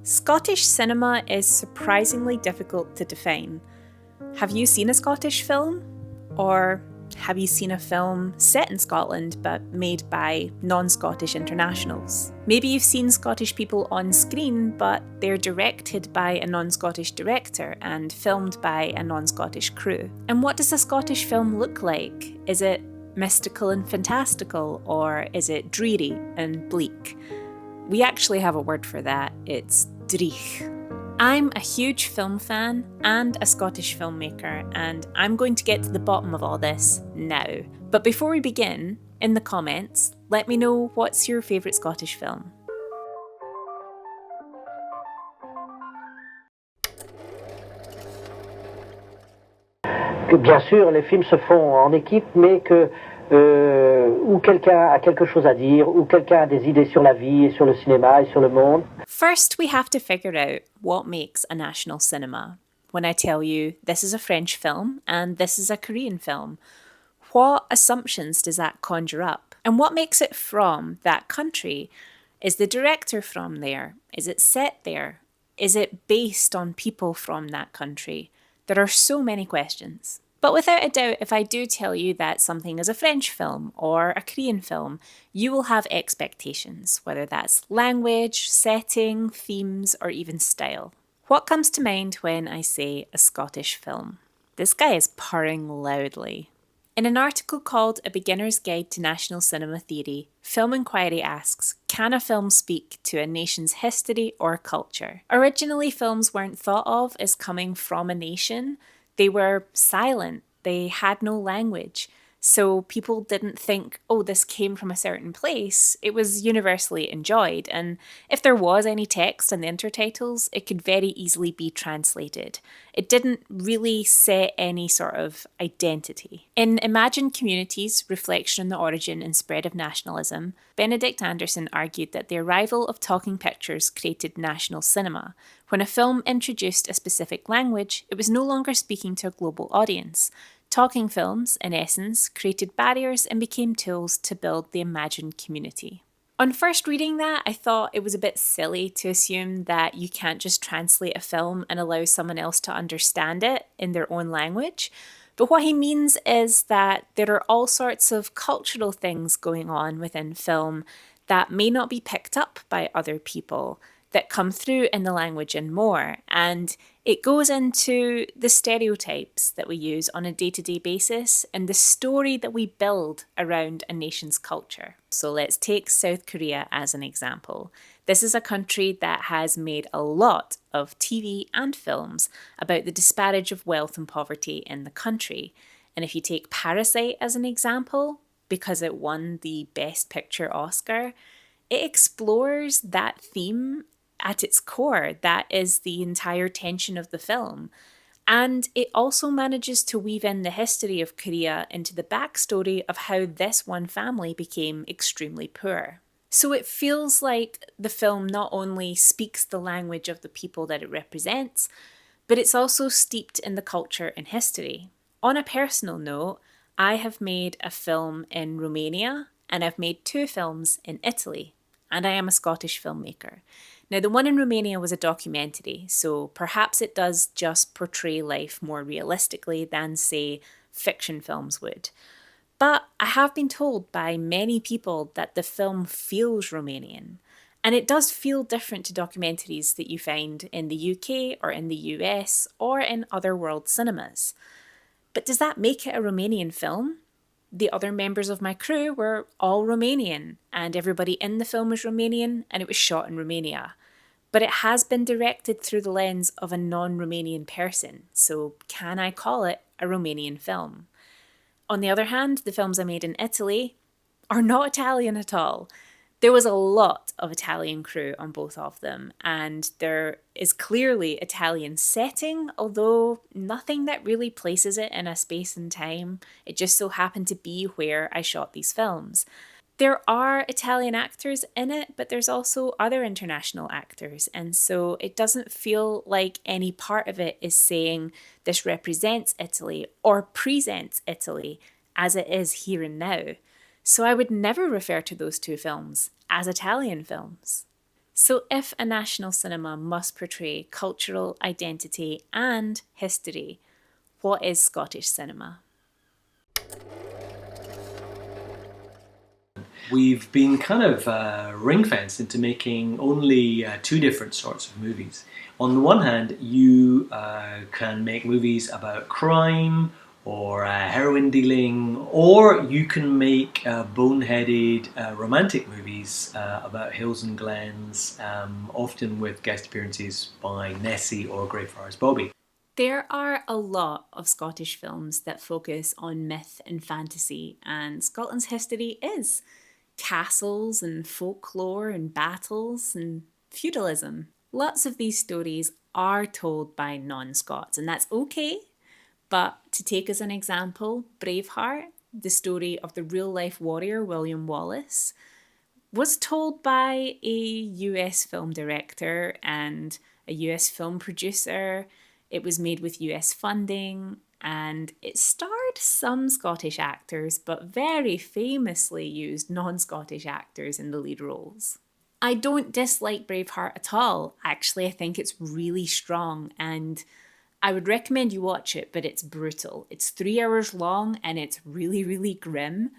Scottish cinema is surprisingly difficult to define. Have you seen a Scottish film? Or have you seen a film set in Scotland but made by non-Scottish internationals? Maybe you've seen Scottish people on screen but they're directed by a non-Scottish director and filmed by a non-Scottish crew. And what does a Scottish film look like? Is it mystical and fantastical, or is it dreary and bleak? We actually have a word for that. It's dreich. I'm a huge film fan and a Scottish filmmaker, and I'm going to get to the bottom of all this now. But before we begin, in the comments, let me know what's your favourite Scottish film. Que bien sûr, les films se font en équipe, mais que ou quelqu'un a quelque chose à dire, ou quelqu'un a des idées sur la vie et sur le cinéma et sur le monde. First, we have to figure out what makes a national cinema. When I tell you this is a French film and this is a Korean film, what assumptions does that conjure up? And what makes it from that country? Is the director from there? Is it set there? Is it based on people from that country? There are so many questions. But without a doubt, if I do tell you that something is a French film or a Korean film, you will have expectations, whether that's language, setting, themes, or even style. What comes to mind when I say a Scottish film? This guy is purring loudly. In an article called A Beginner's Guide to National Cinema Theory, Film Inquiry asks, can a film speak to a nation's history or culture? Originally, films weren't thought of as coming from a nation. They were silent, they had no language, so people didn't think, oh, this came from a certain place. It was universally enjoyed, and if there was any text in the intertitles, it could very easily be translated. It didn't really set any sort of identity. In Imagined Communities, Reflection on the Origin and Spread of Nationalism, Benedict Anderson argued that the arrival of talking pictures created national cinema. When a film introduced a specific language, it was no longer speaking to a global audience. Talking films, in essence, created barriers and became tools to build the imagined community. On first reading that, I thought it was a bit silly to assume that you can't just translate a film and allow someone else to understand it in their own language. But what he means is that there are all sorts of cultural things going on within film that may not be picked up by other people, that come through in the language and more. And it goes into the stereotypes that we use on a day-to-day basis and the story that we build around a nation's culture. So let's take South Korea as an example. This is a country that has made a lot of TV and films about the disparage of wealth and poverty in the country. And if you take Parasite as an example, because it won the Best Picture Oscar, it explores that theme at its core. That is the entire tension of the film. And it also manages to weave in the history of Korea into the backstory of how this one family became extremely poor. So it feels like the film not only speaks the language of the people that it represents, but it's also steeped in the culture and history. On a personal note, I have made a film in Romania and I've made 2 films in Italy, and I am a Scottish filmmaker. Now, the one in Romania was a documentary, so perhaps it does just portray life more realistically than, say, fiction films would. But I have been told by many people that the film feels Romanian, and it does feel different to documentaries that you find in the UK or in the US or in other world cinemas. But does that make it a Romanian film? The other members of my crew were all Romanian, and everybody in the film was Romanian, and it was shot in Romania. But it has been directed through the lens of a non-Romanian person, so can I call it a Romanian film? On the other hand, the films I made in Italy are not Italian at all. There was a lot of Italian crew on both of them, and there is clearly Italian setting, although nothing that really places it in a space and time. It just so happened to be where I shot these films. There are Italian actors in it, but there's also other international actors, and so it doesn't feel like any part of it is saying this represents Italy or presents Italy as it is here and now. So I would never refer to those 2 films as Italian films. So, if a national cinema must portray cultural identity and history, what is Scottish cinema? We've been kind of ring-fenced into making only two different sorts of movies. On the one hand, you can make movies about crime or heroin dealing, or you can make boneheaded romantic movies about hills and glens, often with guest appearances by Nessie or Greyfriars Bobby. There are a lot of Scottish films that focus on myth and fantasy, and Scotland's history is castles and folklore and battles and feudalism. Lots of these stories are told by non Scots, and that's okay. But to take as an example, Braveheart, the story of the real life warrior William Wallace, was told by a US film director and a US film producer. It was made with US funding and it starred some Scottish actors, but very famously used non Scottish actors in the lead roles. I don't dislike Braveheart at all. Actually, I think it's really strong and I would recommend you watch it, but it's brutal. It's 3 hours long and it's really, really grim.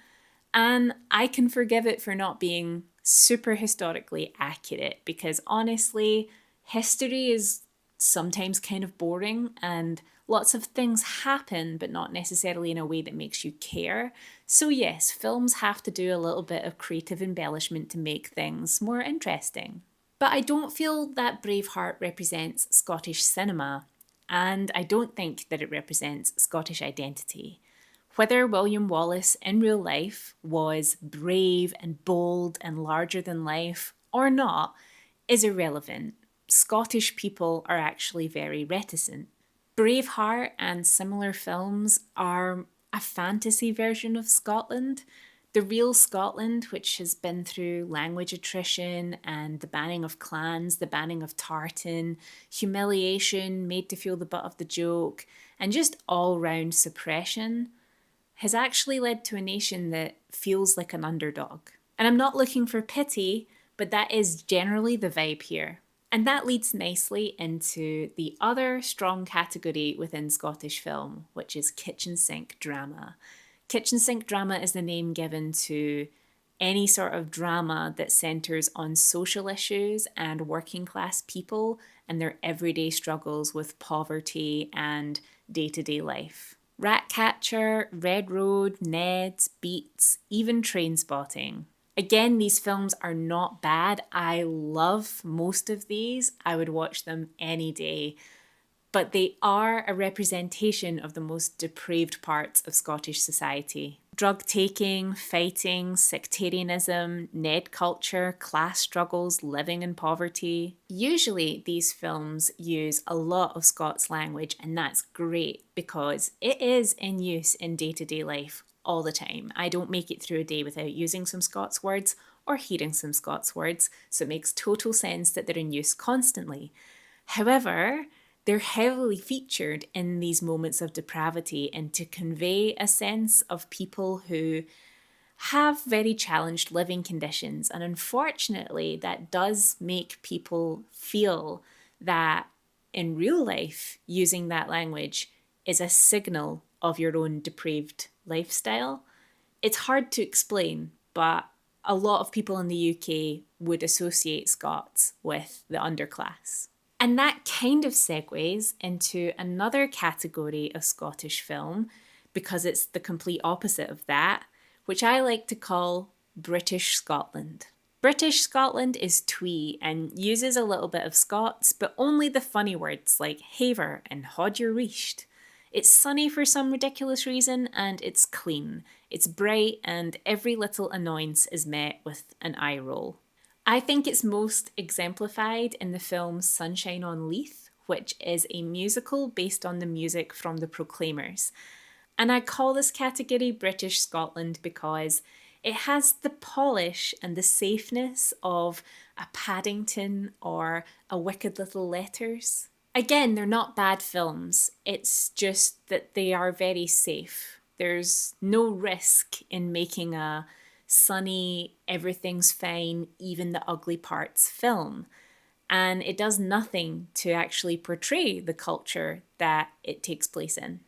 And I can forgive it for not being super historically accurate because honestly, history is sometimes kind of boring and lots of things happen, but not necessarily in a way that makes you care. So, yes, films have to do a little bit of creative embellishment to make things more interesting. But I don't feel that Braveheart represents Scottish cinema, and I don't think that it represents Scottish identity. Whether William Wallace in real life was brave and bold and larger than life or not is irrelevant. Scottish people are actually very reticent. Braveheart and similar films are a fantasy version of Scotland. The real Scotland, which has been through language attrition and the banning of clans, the banning of tartan, humiliation, made to feel the butt of the joke, and just all round suppression, has actually led to a nation that feels like an underdog. And I'm not looking for pity, but that is generally the vibe here. And that leads nicely into the other strong category within Scottish film, which is kitchen sink drama. Kitchen sink drama is the name given to any sort of drama that centres on social issues and working class people and their everyday struggles with poverty and day-to-day life. Ratcatcher, Red Road, Ned's, Beats, even Trainspotting. Again, these films are not bad. I love most of these. I would watch them any day. But they are a representation of the most depraved parts of Scottish society. Drug taking, fighting, sectarianism, Ned culture, class struggles, living in poverty. Usually these films use a lot of Scots language and that's great because it is in use in day-to-day life all the time. I don't make it through a day without using some Scots words or hearing some Scots words, so it makes total sense that they're in use constantly. However, they're heavily featured in these moments of depravity and to convey a sense of people who have very challenged living conditions. And unfortunately, that does make people feel that in real life, using that language is a signal of your own depraved lifestyle. It's hard to explain, but a lot of people in the UK would associate Scots with the underclass. And that kind of segues into another category of Scottish film, because it's the complete opposite of that, which I like to call British Scotland. British Scotland is twee and uses a little bit of Scots, but only the funny words like haver and hod your reisht. It's sunny for some ridiculous reason and it's clean. It's bright and every little annoyance is met with an eye roll. I think it's most exemplified in the film Sunshine on Leith, which is a musical based on the music from the Proclaimers. And I call this category British Scotland because it has the polish and the safeness of a Paddington or a Wicked Little Letters. Again, they're not bad films, it's just that they are very safe. There's no risk in making a sunny, everything's fine, even the ugly parts film. And it does nothing to actually portray the culture that it takes place in.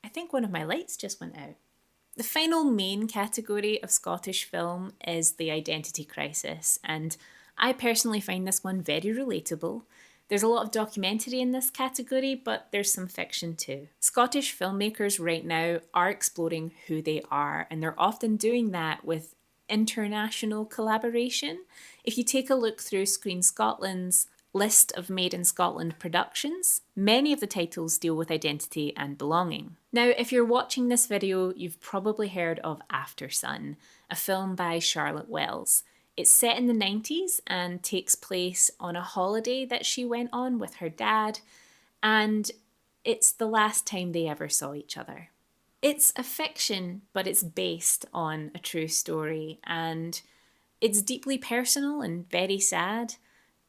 I think one of my lights just went out. The final main category of Scottish film is the identity crisis, and I personally find this one very relatable. There's a lot of documentary in this category, but there's some fiction too. Scottish filmmakers right now are exploring who they are, and they're often doing that with international collaboration. If you take a look through Screen Scotland's list of made in Scotland productions, many of the titles deal with identity and belonging. Now, if you're watching this video, you've probably heard of After Sun, a film by Charlotte Wells. It's set in the 90s and takes place on a holiday that she went on with her dad, and it's the last time they ever saw each other. It's a fiction, but it's based on a true story, and it's deeply personal and very sad,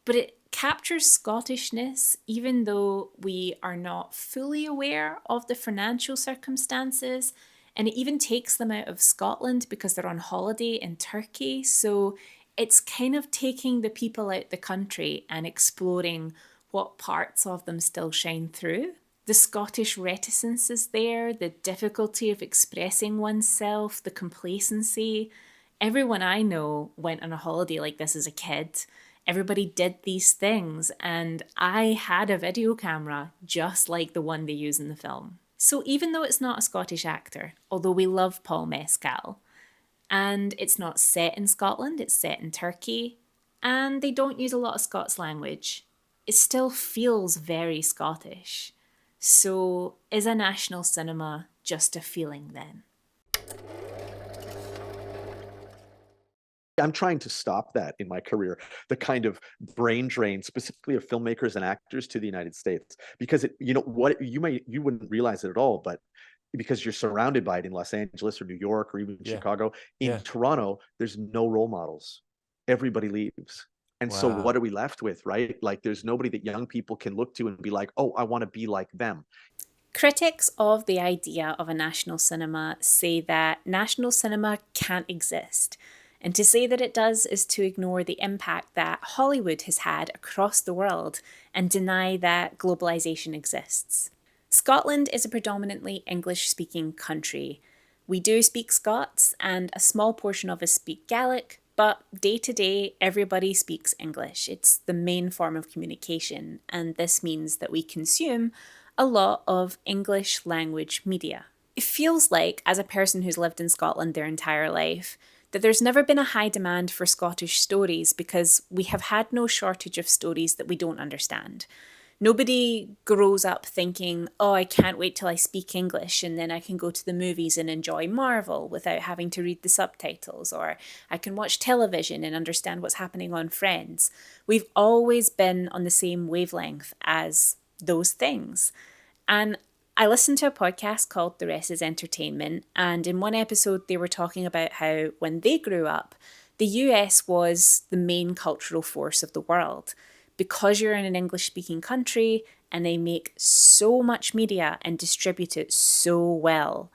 but it captures Scottishness even though we are not fully aware of the financial circumstances, and it even takes them out of Scotland because they're on holiday in Turkey, so it's kind of taking the people out the country and exploring what parts of them still shine through. The Scottish reticence is there, the difficulty of expressing oneself, the complacency. Everyone I know went on a holiday like this as a kid. Everybody did these things, and I had a video camera just like the one they use in the film. So even though it's not a Scottish actor, although we love Paul Mescal, and it's not set in Scotland, it's set in Turkey, and they don't use a lot of Scots language, it still feels very Scottish. So is a national cinema just a feeling then? I'm trying to stop that in my career, the kind of brain drain, specifically of filmmakers and actors to the United States, because you wouldn't realize it at all, but because you're surrounded by it in Los Angeles or New York or even Chicago, in Toronto, there's no role models. Everybody leaves. And so what are we left with, right? Like there's nobody that young people can look to and be like, oh, I want to be like them. Critics of the idea of a national cinema say that national cinema can't exist. And to say that it does is to ignore the impact that Hollywood has had across the world and deny that globalization exists. Scotland is a predominantly English-speaking country. We do speak Scots, and a small portion of us speak Gaelic, but day to day, everybody speaks English. It's the main form of communication, and this means that we consume a lot of English language media. It feels like, as a person who's lived in Scotland their entire life, that there's never been a high demand for Scottish stories because we have had no shortage of stories that we don't understand. Nobody grows up thinking, oh, I can't wait till I speak English and then I can go to the movies and enjoy Marvel without having to read the subtitles, or I can watch television and understand what's happening on Friends. We've always been on the same wavelength as those things. And I listened to a podcast called The Rest is Entertainment, and in one episode they were talking about how when they grew up, the US was the main cultural force of the world. Because you're in an English-speaking country and they make so much media and distribute it so well,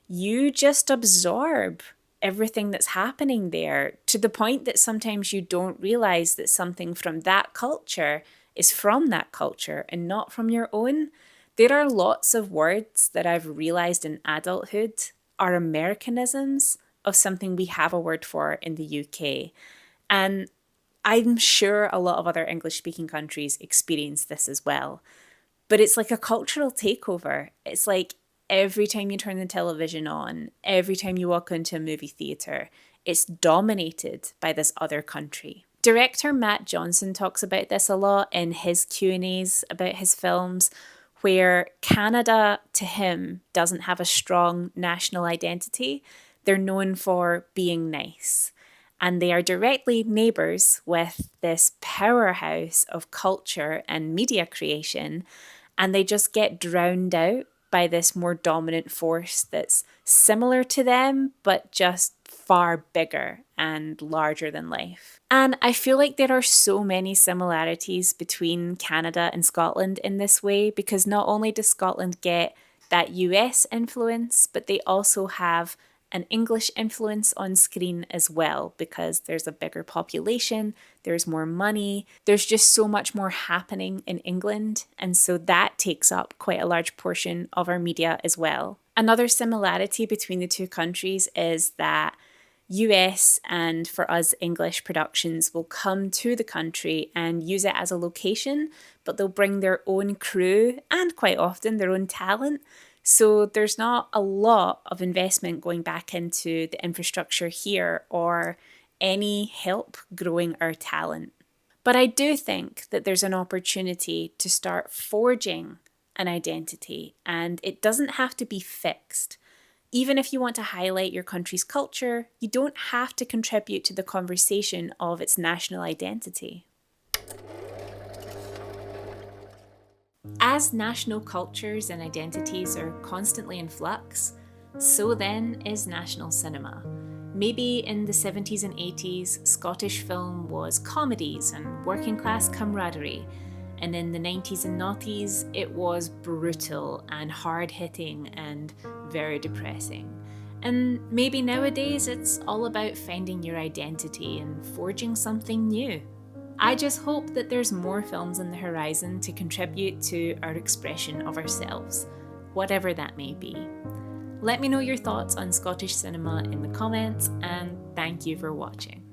you just absorb everything that's happening there to the point that sometimes you don't realize that something from that culture is from that culture and not from your own. There are lots of words that I've realized in adulthood are Americanisms of something we have a word for in the UK. And I'm sure a lot of other English-speaking countries experience this as well. But it's like a cultural takeover. It's like every time you turn the television on, every time you walk into a movie theatre, it's dominated by this other country. Director Matt Johnson talks about this a lot in his Q&As about his films, where Canada, to him, doesn't have a strong national identity. They're known for being nice. And they are directly neighbours with this powerhouse of culture and media creation, and they just get drowned out by this more dominant force that's similar to them, but just far bigger and larger than life. And I feel like there are so many similarities between Canada and Scotland in this way, because not only does Scotland get that US influence, but they also have an English influence on screen as well, because there's a bigger population, there's more money, there's just so much more happening in England, and so that takes up quite a large portion of our media as well. Another similarity between the two countries is that US and for us English productions will come to the country and use it as a location, but they'll bring their own crew and quite often their own talent. So there's not a lot of investment going back into the infrastructure here or any help growing our talent. But I do think that there's an opportunity to start forging an identity, and it doesn't have to be fixed. Even if you want to highlight your country's culture, you don't have to contribute to the conversation of its national identity. As national cultures and identities are constantly in flux, so then is national cinema. Maybe in the 70s and 80s, Scottish film was comedies and working class camaraderie, and in the 90s and noughties, it was brutal and hard-hitting and very depressing. And maybe nowadays, it's all about finding your identity and forging something new. I just hope that there's more films on the horizon to contribute to our expression of ourselves, whatever that may be. Let me know your thoughts on Scottish cinema in the comments, and thank you for watching.